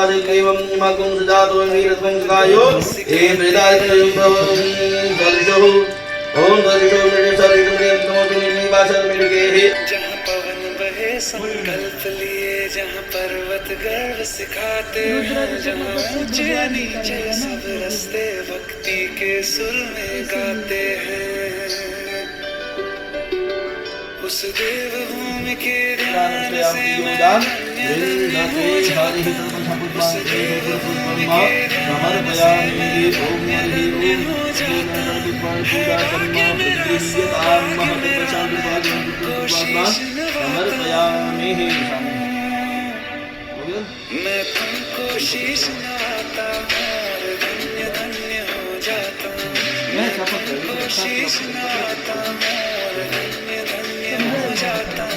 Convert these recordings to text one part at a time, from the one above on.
एवं मकुं सुजातो वीरत्वं सुखायो ए प्रदायितो ओम दरितो मेरे शरीर में तमोतु निवासन मेरे के जहाँ पवन बहे संकल्प लिए, जहाँ पर्वत गर्व सिखाते हैं, जहाँ ऊंचे नीचे सब रास्ते भक्ति के सुर में गाते हैं। उस देवभूमि के ध्यान से मैं धन्य हो जाता हूँ। उस देवभूमि के ध्यान से मैं धन्य हो जाता हूँ। है भाग्य मेरा सौभाग्य मेरा, मैं तुमको शीश नवाता हूँ। मैं तुमको शीश नवाता हूँ और धन्य धन्य हो जाता हूँ। मैं तुमको शीश नवाता हूँ और धन्य धन्य हो जाता हूँ।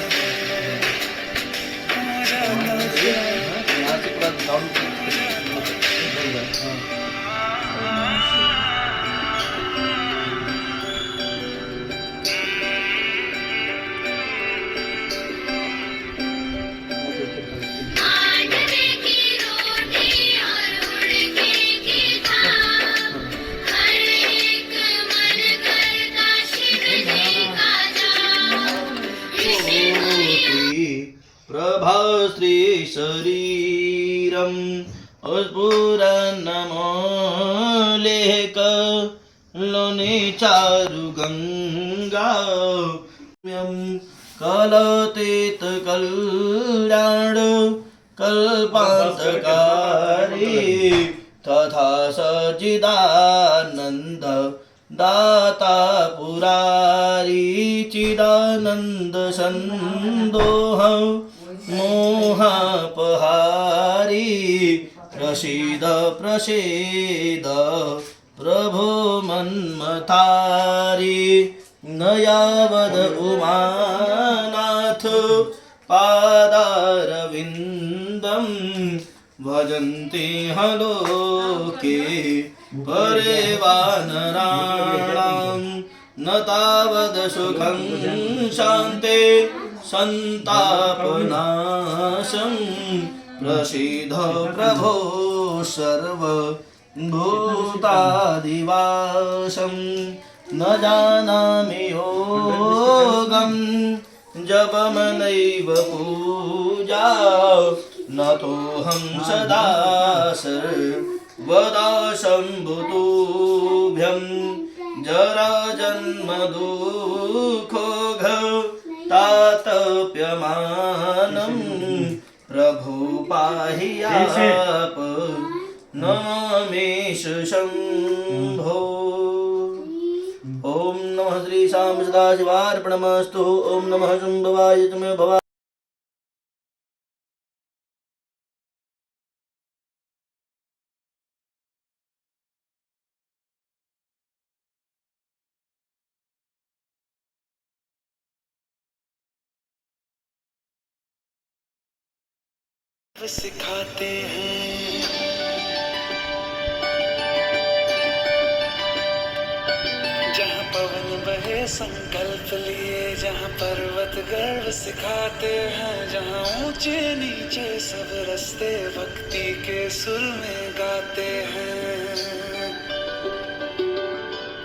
प्रभाश्री शरीरम स्फुरन्नमोलेक लोने चारु गंगा कलतीत कल्याण कल्पांतकारी तथा सच्चिदानंद दाता पुरारी चिदानंद संदोह मोहापहारी प्रसीद प्रसीद प्रभो मन्मथारी न यावद उमानाथ पादारविन्दं भजन्ति हलोके परे वानराणां न तावद सुखं शान्ते संतापनाशं प्रसीद प्रभो सर्वभूतादिवासं न जानामि योगं जपमनैव पूजा न तोऽहं सदा सर्वदा शम्भुतुभ्यं जरा जन्म दुःखोघ तातप्यमानं प्रभु पाहि आप नमामिष शम्भो। ओम नमः श्री शाम सदाशिवार्पणमस्तु। ओम नमः शंभवाय तमे भवा। सिखाते हैं जहाँ पवन बहे संकल्प लिए, जहाँ पर्वत गर्व सिखाते हैं, जहाँ ऊंचे नीचे सब रास्ते भक्ति के सुर में गाते हैं।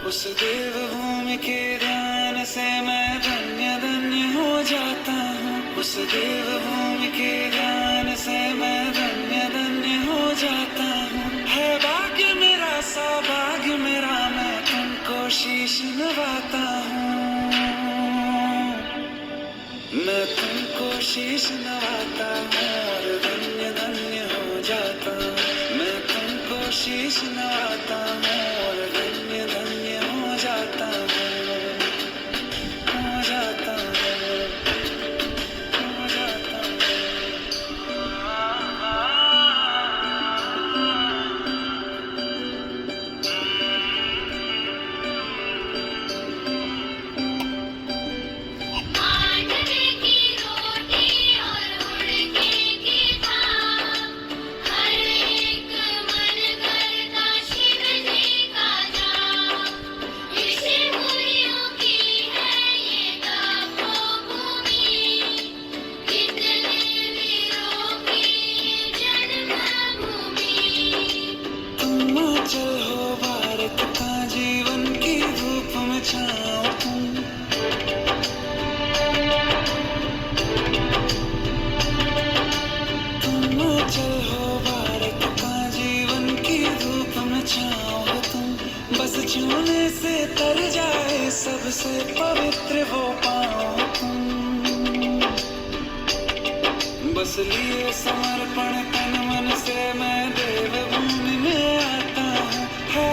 उस देवभूमि के ध्यान से मैं धन्य धन्य हो जाता हूँ। उस देवभूमि के ध्यान से मैं धन्य धन्य हो जाता हूँ। है भाग्य मेरा सौभाग्य मेरा, मैं तुमको शीश नवाता हूँ। मैं तुमको शीश नवाता हूँ और धन्य धन्य हो जाता हूँ। मैं तुमको शीश नवाता हूँ और धन्य धन्य हो जाता हूँ। ऋषि मुनि चल हो भारत का जीवन की धूप में छाओ तुम। तुम चल हो भारत का जीवन की धूप में छाओ तुम। बस छूने से तर जाए सबसे पवित्र वो पाओ तुम। बस लिए समर्पण तन मन से मैं देवभूमि में आता हूँ। है